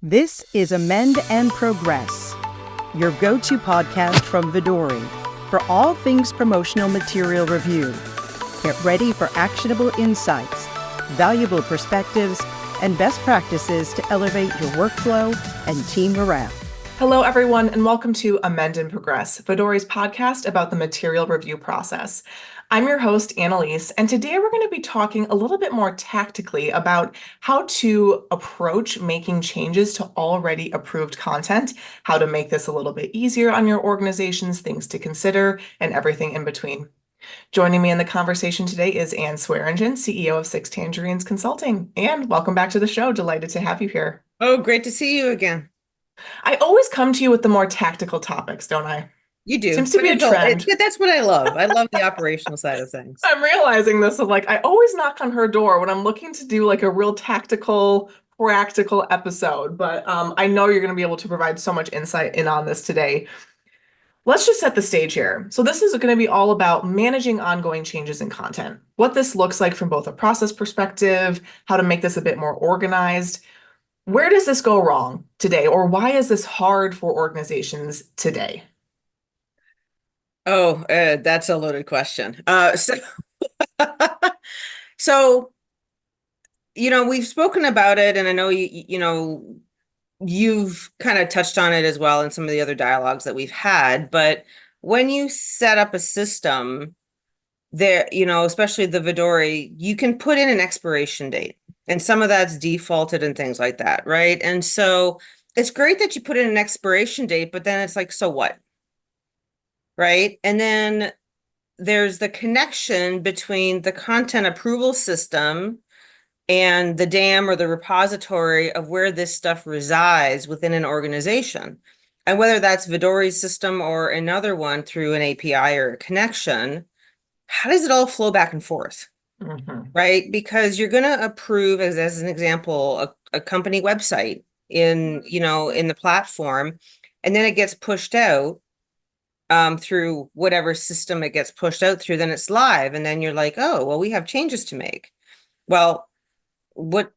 This is Amend and Progress, your go-to podcast from Vidori for all things promotional material review. Get ready for actionable insights, valuable perspectives, and best practices to elevate your workflow and team morale. Hello, everyone, and welcome to Amend and Progress, Vidori's podcast about the material review process. I'm your host, Annalise, and today we're going to be talking a little bit more tactically about how to approach making changes to already approved content, how to make this a little bit easier on your organizations, things to consider, and everything in between. Joining me in the conversation today is Swearingen, CEO of Six Tangerines Consulting. Anne, welcome back to the show. Delighted to have you here. Oh, great to see you again. I always come to you with the more tactical topics, don't I? You do. Seems to be a trend. That's what I love. I love the operational side of things. I'm realizing this of I always knock on her door when I'm looking to do a real tactical, practical episode, but I know you're going to be able to provide so much insight in on this today. Let's just set the stage here. So this is going to be all about managing ongoing changes in content, what this looks like from both a process perspective, how to make this a bit more organized. Where does this go wrong today, or why is this hard for organizations today? Oh, that's a loaded question. So, we've spoken about it, and I know you've kind of touched on it as well in some of the other dialogues that we've had. But when you set up a system there, especially the Vidori, you can put in an expiration date, and some of that's defaulted and things like that, right? And so it's great that you put in an expiration date, but then it's like, so what? Right? And then there's the connection between the content approval system and the DAM or the repository of where this stuff resides within an organization. And whether that's Vidori's system or another one through an API or a connection, how does it all flow back and forth? Right? Because you're going to approve, as an example, a company website in the platform, and then it gets pushed out through whatever system it gets pushed out through, then it's live. And then you're like, oh, well, we have changes to make. Well, what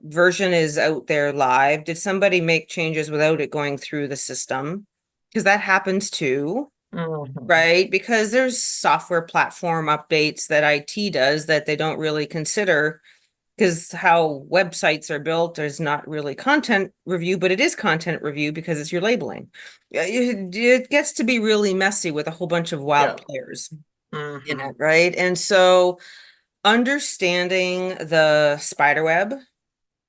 version is out there live? Did somebody make changes without it going through the system? Because that happens too, right? Because there's software platform updates that IT does that they don't really consider, because how websites are built is not really content review, but it is content review because it's your labeling. It gets to be really messy with a whole bunch of wild players in it, right? And so understanding the spider web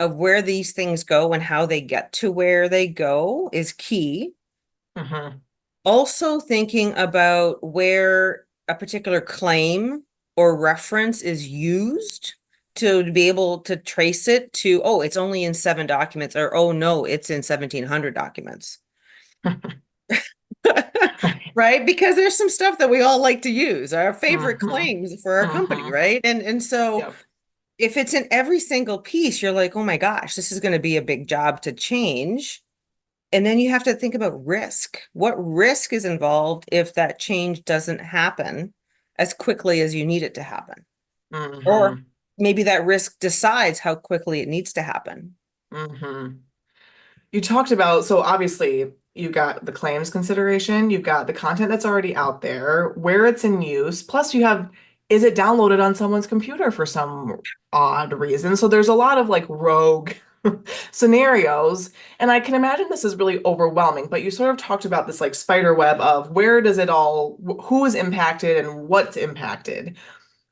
of where these things go and how they get to where they go is key. Also thinking about where a particular claim or reference is used to be able to trace it to, oh, it's only in 7 documents, or, oh, no, it's in 1,700 documents. Right? Because there's some stuff that we all like to use, our favorite claims for our company, right? And so if it's in every single piece, you're like, oh my gosh, this is going to be a big job to change. And then you have to think about risk. What risk is involved if that change doesn't happen as quickly as you need it to happen? Or maybe that risk decides how quickly it needs to happen. You talked about, so obviously you've got the claims consideration, you've got the content that's already out there, where it's in use, plus you have, is it downloaded on someone's computer for some odd reason? So there's a lot of rogue scenarios, and I can imagine this is really overwhelming, but you sort of talked about this spider web of where does it all, who is impacted and what's impacted.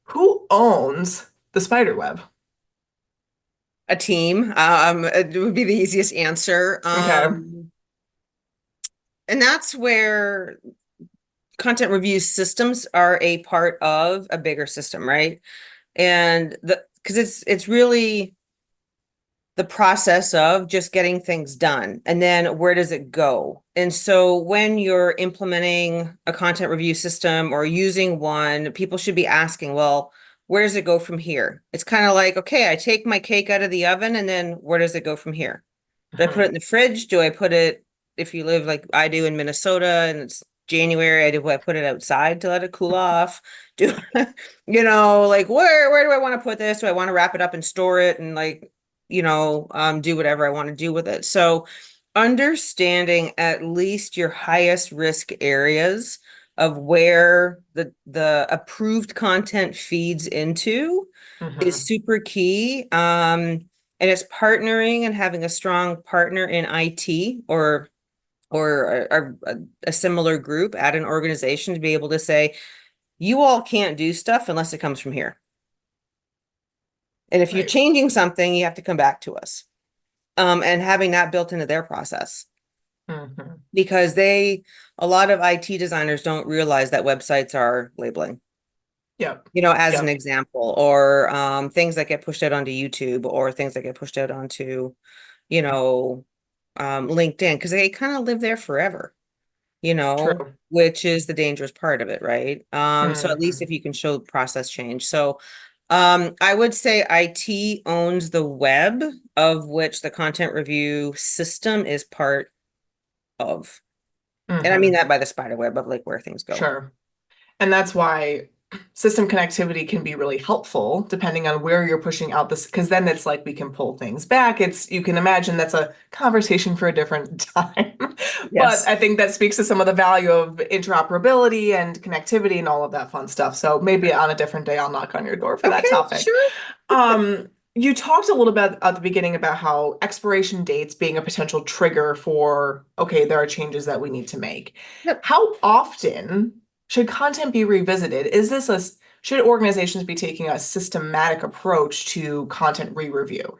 Who owns the spider web? A team. It would be the easiest answer. And that's where content review systems are a part of a bigger system, right? And because it's really the process of just getting things done, and then where does it go? And so when you're implementing a content review system or using one, people should be asking, well, where does it go from here? It's kind of like, okay, I take my cake out of the oven, and then where does it go from here? Do I put it in the fridge? Do I put it, if you live like I do in Minnesota and it's January, do I put it outside to let it cool off? Where do I want to put this? Do I want to wrap it up and store it? And do whatever I want to do with it. So understanding at least your highest risk areas of where the approved content feeds into is super key. And it's partnering and having a strong partner in IT or a similar group at an organization to be able to say, you all can't do stuff unless it comes from here. And if you're Right. changing something, you have to come back to us. And having that built into their process. Because a lot of IT designers don't realize that websites are labeling. Yep. As an Yep. example, or things that get pushed out onto YouTube or things that get pushed out onto, LinkedIn, because they kind of live there forever, True. which is the dangerous part of it, right? So at least Mhm. if you can show process change. So I would say IT owns the web, of which the content review system is part of. And I mean Mhm. that by the spider web of like where things go. Sure. And that's why system connectivity can be really helpful depending on where you're pushing out this, because then it's like we can pull things back. You can imagine that's a conversation for a different time. But Yes. I think that speaks to some of the value of interoperability and connectivity and all of that fun stuff. So maybe on a different day, I'll knock on your door for that Okay, topic. sure. You talked a little bit at the beginning about how expiration dates being a potential trigger for, okay, there are changes that we need to make. Yep. How often should content be revisited? Should organizations be taking a systematic approach to content re-review?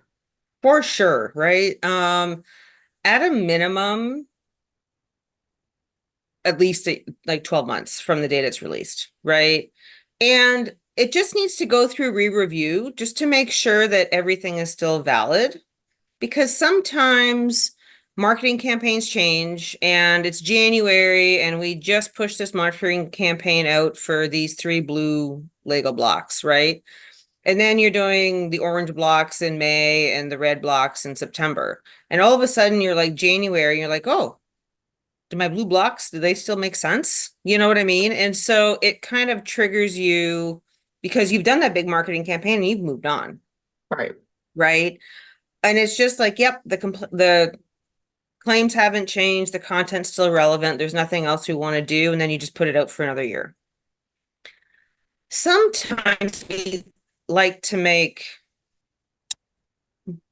For sure, right? At a minimum, at least like 12 months from the date it's released, right? And it just needs to go through re-review just to make sure that everything is still valid. Because sometimes marketing campaigns change and it's January and we just pushed this marketing campaign out for these 3 blue Lego blocks, right? And then you're doing the orange blocks in May and the red blocks in September. And all of a sudden you're like January, you're like, oh, do my blue blocks, do they still make sense? You know what I mean? And so it kind of triggers you because you've done that big marketing campaign and you've moved on, Right. right? And it's just like, yep, the claims haven't changed, the content's still relevant, there's nothing else we want to do, and then you just put it out for another year. Sometimes we like to make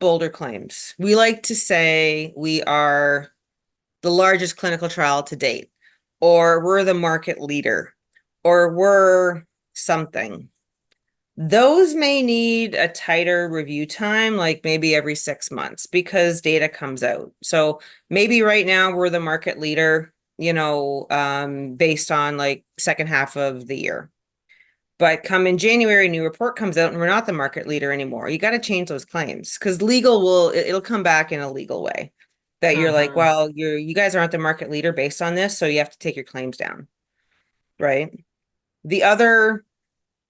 bolder claims. We like to say we are the largest clinical trial to date, or we're the market leader, or we're something. Those may need a tighter review time, like maybe every 6 months, because data comes out. So maybe right now we're the market leader, based on like second half of the year. But come in January, a new report comes out and we're not the market leader anymore. You got to change those claims because it'll come back in a legal way that you're like, Mhm. well, you guys aren't the market leader based on this, so you have to take your claims down, right? The other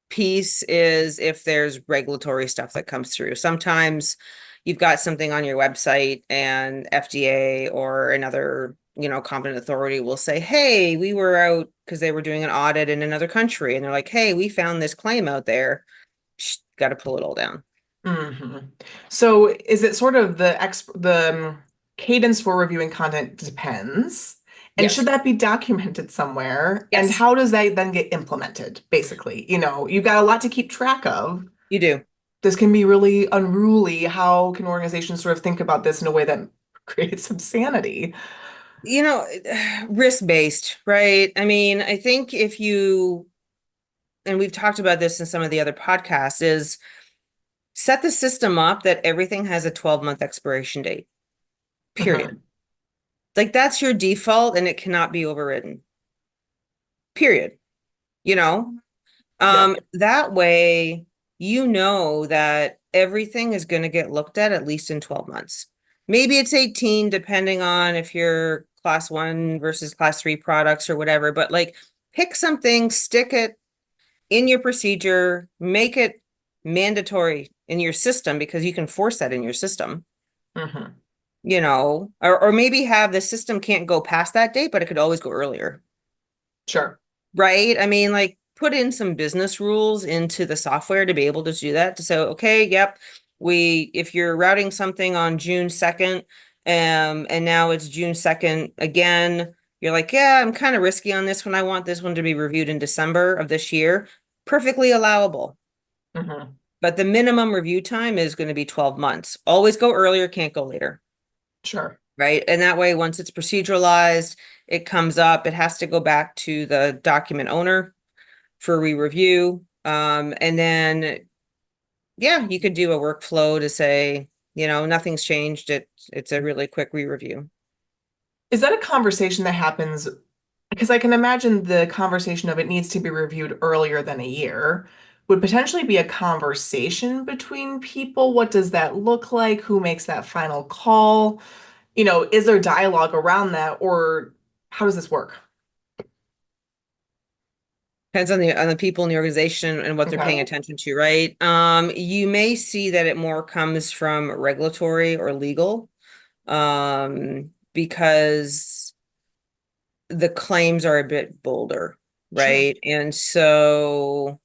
piece is if there's regulatory stuff that comes through. Sometimes you've got something on your website and FDA or another, competent authority will say, hey, we were out because they were doing an audit in another country. And they're like, hey, we found this claim out there. Got to pull it all down. Mhm. So is it sort of the cadence for reviewing content depends? And should Yes. that be documented somewhere? And Yes, how does that then get implemented, basically? You've got a lot to keep track of. you do. This can be really unruly. How can organizations sort of think about this in a way that creates some sanity? You know, risk-based, right? I mean, I think and we've talked about this in some of the other podcasts, is set the system up that everything has a 12-month expiration date, period. Mhm. Like that's your default and it cannot be overridden, period. You know, Yep. that way, that everything is going to get looked at least in 12 months. Maybe it's 18, depending on if you're class 1 versus class 3 products or whatever, but like pick something, stick it in your procedure, make it mandatory in your system because you can force that in your system, Mhm. or maybe have the system can't go past that date, but it could always go earlier. Sure. Right? I mean, like put in some business rules into the software to be able to do that. To say, okay, yep, if you're routing something on June 2nd, and now it's June 2nd again, you're like, yeah, I'm kind of risky on this one. I want this one to be reviewed in December of this year. Perfectly allowable. Mm-hmm. But the minimum review time is going to be 12 months. Always go earlier, can't go later. Sure. Right. And that way, once it's proceduralized, it comes up, it has to go back to the document owner for re-review. And then, yeah, you could do a workflow to say, nothing's changed. It's a really quick re-review. Is that a conversation that happens? Because I can imagine the conversation of it needs to be reviewed earlier than a year would potentially be a conversation between people. What does that look like? Who makes that final call? Is there dialogue around that, or how does this work? Depends on the people in the organization and what they're paying Okay. attention to, right? You may see that it more comes from regulatory or legal, because the claims are a bit bolder, Sure. right? And so,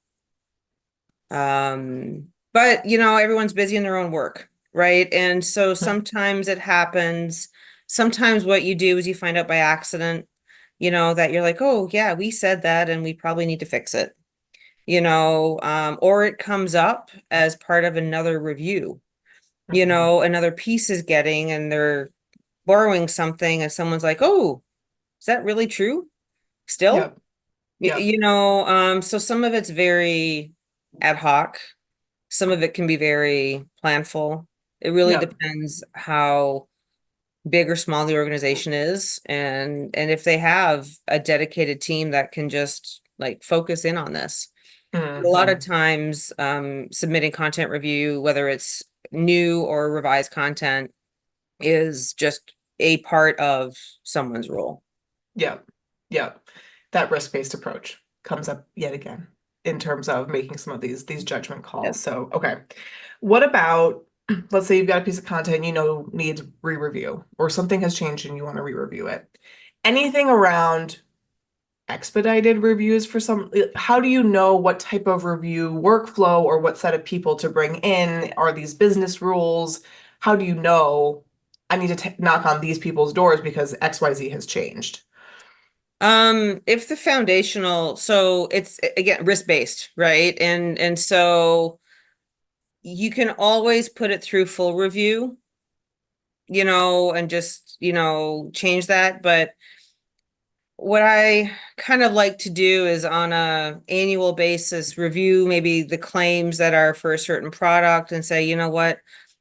but everyone's busy in their own work, right? And so Mhm. sometimes it happens. Sometimes what you do is you find out by accident, that you're like, oh yeah, we said that and we probably need to fix it, or it comes up as part of another review, Mhm. another piece is getting and they're borrowing something and someone's like, oh, is that really true still? Yep. Yep. So some of it's very ad hoc. Some of it can be very planful. It really Yep. depends how big or small the organization is, and if they have a dedicated team that can just like focus in on this. A lot of Hmm. times, submitting content review, whether it's new or revised content, is just a part of someone's role. Yep. Yep. That risk-based approach comes up yet again in terms of making some of these judgment Yeah. calls. So, okay. What about, let's say you've got a piece of content needs re-review, or something has changed and you want to re-review it. Anything around expedited reviews for how do you know what type of review workflow or what set of people to bring in? Are these business rules? How do you know I need to knock on these people's doors because XYZ has changed? If the foundational, so it's again risk-based, right? And so you can always put it through full review, and just, change that. But what I kind of like to do is on a annual basis review maybe the claims that are for a certain product and say, you know what,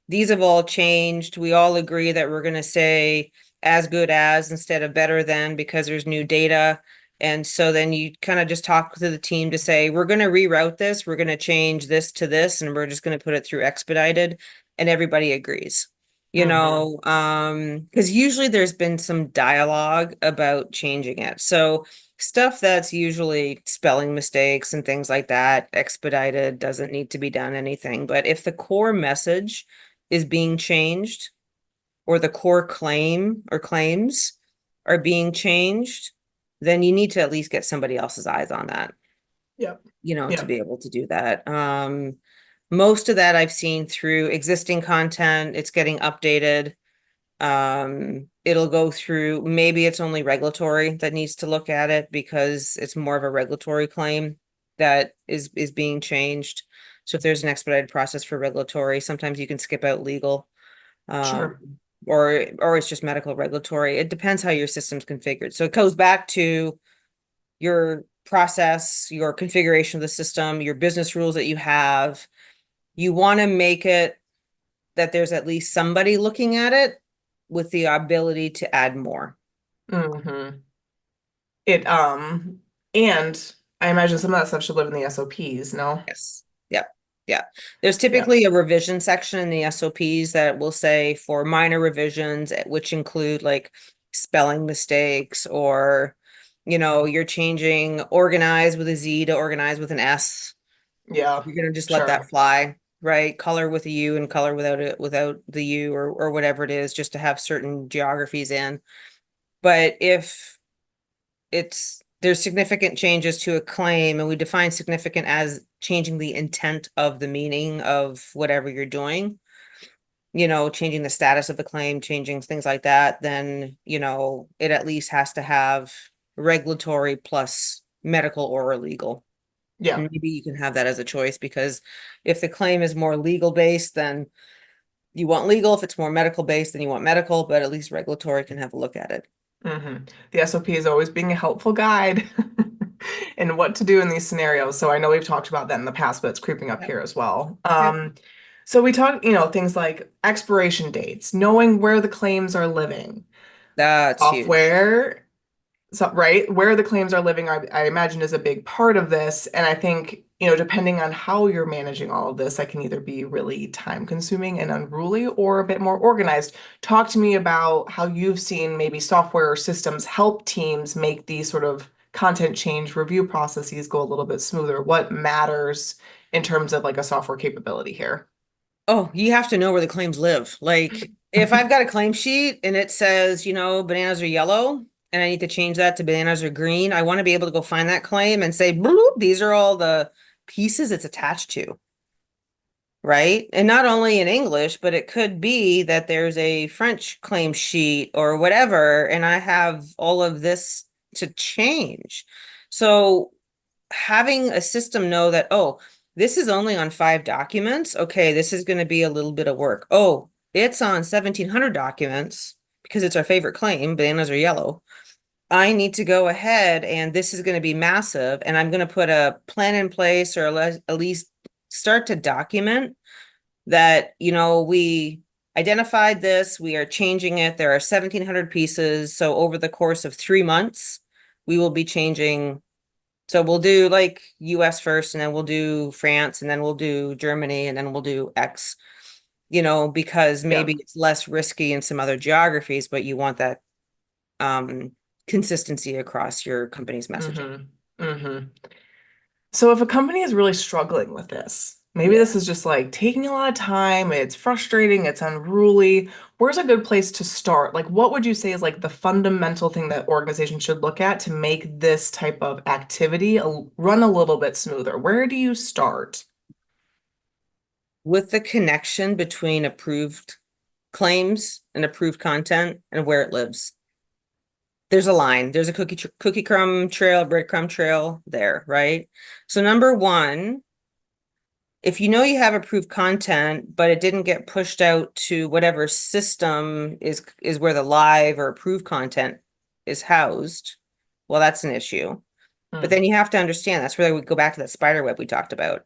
these have all changed. We all agree that we're going to say as good as instead of better than because there's new data. And so then you kind of just talk to the team to say, we're going to reroute this, we're going to change this to this, and we're just going to put it through expedited, and everybody agrees. Hmm. Because usually there's been some dialogue about changing it. So stuff that's usually spelling mistakes and things like that, expedited, doesn't need to be done anything. But if the core message is being changed, or the core claim or claims are being changed, then you need to at least get somebody else's eyes on that, Yep. to Yep. be able to do that. Most of that I've seen through existing content, it's getting updated. It'll go through, maybe it's only regulatory that needs to look at it because it's more of a regulatory claim that is being changed. So if there's an expedited process for regulatory, sometimes you can skip out legal. Sure. Or it's just medical regulatory. It depends how your system's configured. So it goes back to your process, your configuration of the system, your business rules that you have. You want to make it that there's at least somebody looking at it with the ability to add more. Hmm. It and I imagine some of that stuff should live in the SOPs, no? Yes. Yeah. Yeah. There's Yeah. typically a revision section in the SOPs that will say for minor revisions, which include like spelling mistakes, or, you're changing organize with a Z to organize with an S. Yeah. You're gonna just let that Sure. fly, right? Color with a U and color without the U, or whatever it is, just to have certain geographies in. But if there's significant changes to a claim, and we define significant as changing the intent of the meaning of whatever you're doing, changing the status of the claim, changing things like that, then, it at least has to have regulatory plus medical or legal. Yeah. And maybe you can have that as a choice, because if the claim is more legal based, then you want legal. If it's more medical based, then you want medical, but at least regulatory can have a look at it. The SOP is always being a helpful guide in what to do in these scenarios. So I know we've talked about that in the past, but it's creeping up Yep. here as well. Yep. So we talk, things like expiration dates, knowing where the claims are living, That's huge. software, so right, where the claims are living, I imagine is a big part of this. And I think, depending on how you're managing all of this, that can either be really time consuming and unruly or a bit more organized. Talk to me about how you've seen maybe software or systems help teams make these sort of content change review processes go a little bit smoother. What matters in terms of like a software capability here? Oh, you have to know where the claims live. Like if I've got a claim sheet and it says, bananas are yellow, and I need to change that to bananas are green, I want to be able to go find that claim and say, "Bloop, these are all the pieces it's attached to." Right? And not only in English, but it could be that there's a French claim sheet or whatever, and I have all of this to change. So having a system know that, oh, this is only on 5 documents. Okay, this is going to be a little bit of work. Oh, it's on 1,700 documents because it's our favorite claim, bananas are yellow. I need to go ahead, and this is going to be massive, and I'm going to put a plan in place, or at least start to document that, we identified this, we are changing it. There are 1,700 pieces. So over the course of 3 months, we will be changing. So we'll do like US first, and then we'll do France, and then we'll do Germany, and then we'll do X, because maybe it's less risky in some other geographies, but you want that consistency across your company's messaging. So if a company is really struggling with this, maybe this is just like taking a lot of time, it's frustrating, it's unruly. Where's a good place to start? Like, what would you say is like the fundamental thing that organizations should look at to make this type of activity run a little bit smoother? Where do you start? With the connection between approved claims and approved content and where it lives. There's a line, there's a cookie crumb trail, breadcrumb trail there, right? So number one, if you have approved content, but it didn't get pushed out to whatever system is where the live or approved content is housed, well, that's an issue. But then you have to understand, that's where we go back to that spider web we talked about.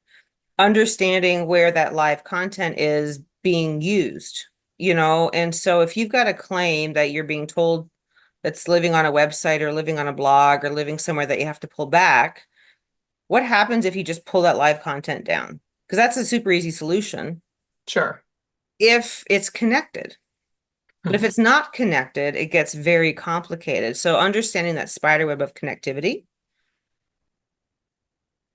Understanding where that live content is being used, and so if you've got a claim that you're being told that's living on a website or living on a blog or living somewhere that you have to pull back, what happens if you just pull that live content down? Because that's a super easy solution. Sure. If it's connected. But if it's not connected, it gets very complicated. So understanding that spider web of connectivity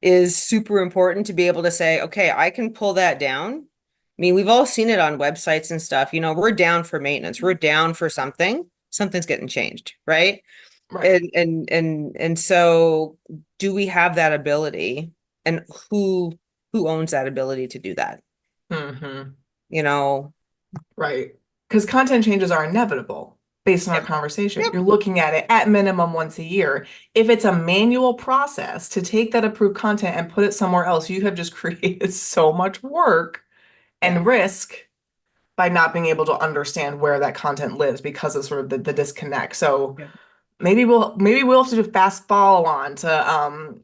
is super important to be able to say, okay, I can pull that down. I mean, we've all seen it on websites and stuff. We're down for maintenance. We're down for something. Something's getting changed, right? Right. And so do we have that ability, and who owns that ability to do that? Right. Because content changes are inevitable based on our Yep. conversation. Yep. You're looking at it at minimum once a year. If it's a manual process to take that approved content and put it somewhere else, you have just created so much work Yeah. and risk by not being able to understand where that content lives because of sort of the disconnect. So Yeah. maybe we'll have to do fast follow on to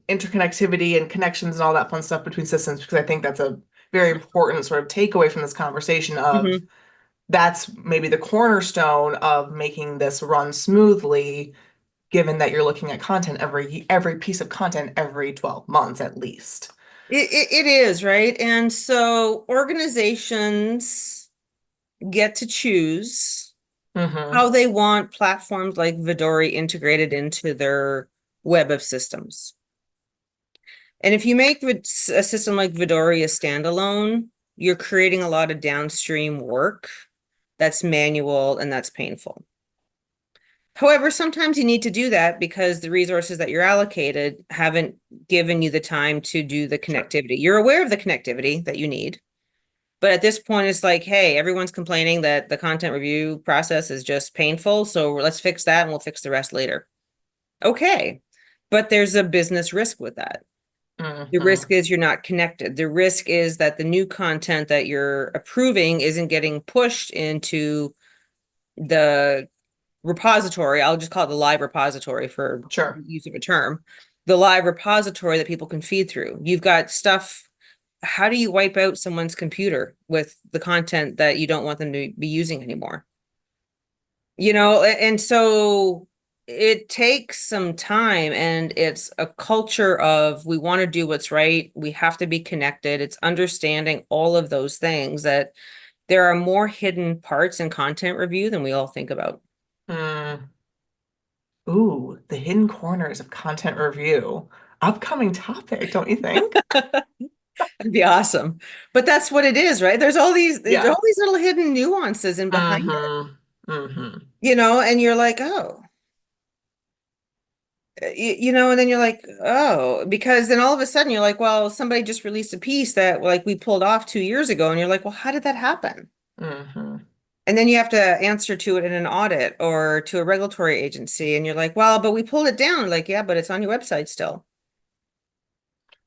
interconnectivity and connections and all that fun stuff between systems, because I think that's a very important sort of takeaway from this conversation of that's maybe the cornerstone of making this run smoothly, given that you're looking at content every piece of content every 12 months at least. It is, right? And so organizations get to choose how they want platforms like Vidori integrated into their web of systems. And if you make a system like Vidori a standalone, you're creating a lot of downstream work that's manual and that's painful. However, sometimes you need to do that because the resources that you're allocated haven't given you the time to do the connectivity. You're aware of the connectivity that you need, But at this point, it's like, hey, everyone's complaining that the content review process is just painful. So let's fix that and we'll fix the rest later. Okay. But there's a business risk with that. The risk is you're not connected. The risk is that the new content that you're approving isn't getting pushed into the repository. I'll just call it the live repository for Sure. use of a term. The live repository that people can feed through. You've got stuff. How do you wipe out someone's computer with the content that you don't want them to be using anymore? And so it takes some time, and it's a culture of we want to do what's right. We have to be connected. It's understanding all of those things, that there are more hidden parts in content review than we all think about. Ooh, the hidden corners of content review. Upcoming topic, don't you think? That'd be awesome. But that's what it is, right? There's all these Yeah. little hidden nuances in behind it, and you're like, oh, and then you're like, oh, because then all of a sudden you're like, well, somebody just released a piece that like we pulled off 2 years ago, and you're like, well, how did that happen? And then you have to answer to it in an audit or to a regulatory agency, and you're like, well, but we pulled it down. Like, yeah, but it's on your website still.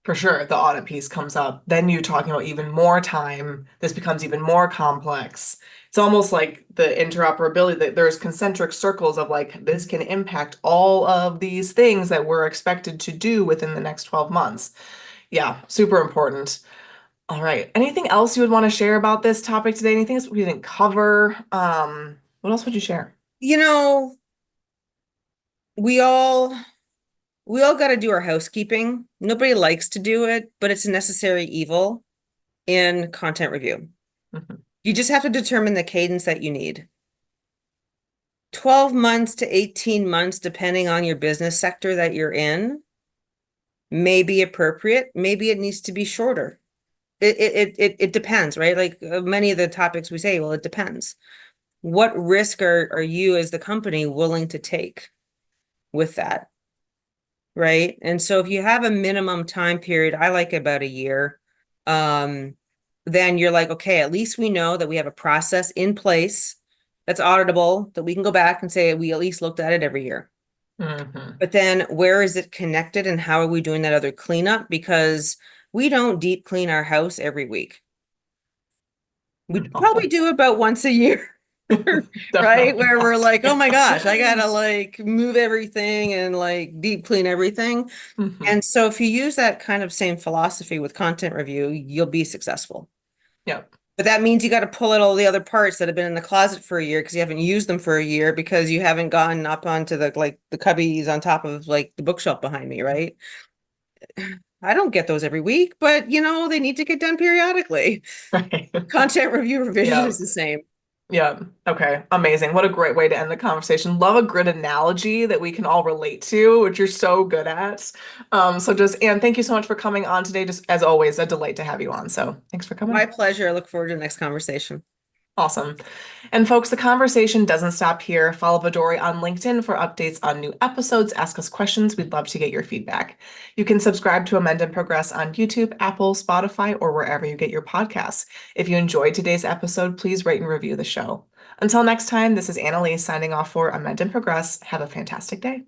For sure, the audit piece comes up. Then you're talking about even more time. This becomes even more complex. It's almost like the interoperability, that there's concentric circles of like, this can impact all of these things that we're expected to do within the next 12 months. Yeah, super important. All right. Anything else you would want to share about this topic today? Anything else we didn't cover? What else would you share? You know, we all got to do our housekeeping. Nobody likes to do it, but it's a necessary evil in content review. You just have to determine the cadence that you need. 12 months to 18 months, depending on your business sector that you're in, may be appropriate. Maybe it needs to be shorter. It depends, right? Like many of the topics we say, well, it depends. What risk are you as the company willing to take with that? Right. And so if you have a minimum time period, I like about a year, then you're like, okay, at least we know that we have a process in place that's auditable, that we can go back and say we at least looked at it every year. But then where is it connected, and how are we doing that other cleanup? Because we don't deep clean our house every week. We probably do about once a year. Right, where we're like, oh my gosh, I gotta like move everything and like deep clean everything. And so if you use that kind of same philosophy with content review, you'll be successful. Yep. But that means you got to pull out all the other parts that have been in the closet for a year because you haven't used them for a year, because you haven't gone up onto the cubbies on top of like the bookshelf behind me, right? I don't get those every week, but they need to get done periodically. Right. Content review revision is the same. Yeah. Okay. Amazing. What a great way to end the conversation. Love a grid analogy that we can all relate to, which you're so good at. Anne, thank you so much for coming on today. Just as always, a delight to have you on. So thanks for coming. My pleasure. I look forward to the next conversation. Awesome. And folks, the conversation doesn't stop here. Follow Vidori on LinkedIn for updates on new episodes. Ask us questions. We'd love to get your feedback. You can subscribe to Amend and Progress on YouTube, Apple, Spotify, or wherever you get your podcasts. If you enjoyed today's episode, please rate and review the show. Until next time, this is Annalise signing off for Amend and Progress. Have a fantastic day.